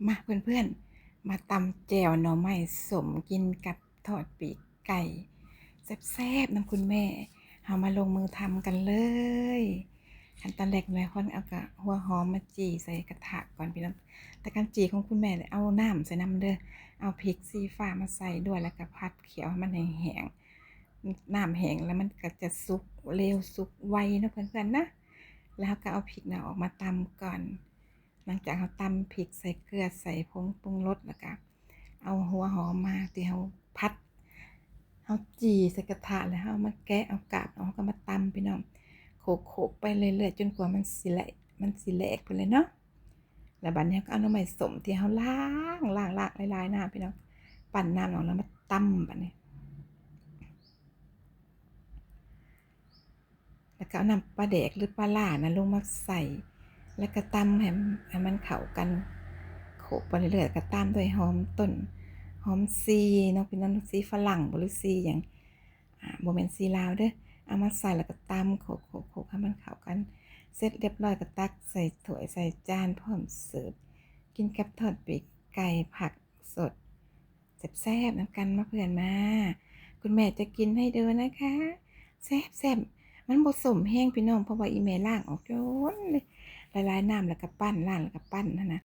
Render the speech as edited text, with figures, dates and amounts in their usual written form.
มาเพื่อนๆมาตำแจ่วหน่อไม้สมกินกับทอดปีกไก่แซ่บๆน้ำคุณแม่เอามาลงมือทำกันเลยขั้นตอนแรกแม่ค่อนเอากะหัวหอมมาจี่ใส่กระทะก่อนพี่น้องแต่การจี่ของคุณแม่เลยเอาน้ำใส่น้ำเด้อเอาพริกสีฟ้ามาใส่ด้วยแล้วก็ผัดเขียวให้มันแห้งๆน้ำแห้งแล้วมันก็จะสุกเร็วสุกไวนะเพื่อนๆนะแล้วก็เอาพริกน่ะออกมาตำก่อน หลังจากเราตำพริกใส่เกลือใส่ผงปรุงรสแล้วก็เอาหัวหอมมาที่เราพัดเราจี่ใส่กระทะแล้วเรามาแกะเอากาบเอาก็มาตำพี่น้องโขกไปเรื่อยๆจนกว่ามันสิแหลกไปเลยเนาะแล้วบัดนี้ก็เอาหน่อไม้ส้มที่เราล้างหลายๆน้ำพี่น้องปั่นน้ำออกแล้วมาตำบัดนี้แล้วก็เอาน้ำปลาแดกหรือปลาล่านะลงมาใส่แล้วก็ตำให้มันเข้ากัน โขกไปเรื่อยๆก็ตามด้วยหอมต้นหอมซีเนาะพี่น้องซีฝรั่งบ่หรือซีหยังบ่แม่นซีลาวเด้อเอามาใส่แล้วก็ตำโขกให้มันเข้ากันเสร็จเรียบร้อยก็ตักใส่ถ้วยใส่จานพร้อมเสิร์ฟกินกับทอดปีกไก่ผักสดแซ่บๆนำกันมาเพื่อนมาคุณแม่จะกินให้ดูนะคะแซ่บๆมันบ่ส้มแห้งพี่น้องเพราะว่าอีแม่ล้างออกโจนเลยละลายน้ำแล้วก็ปั้นล้างแล้วก็ปั้นนั่นน่ะ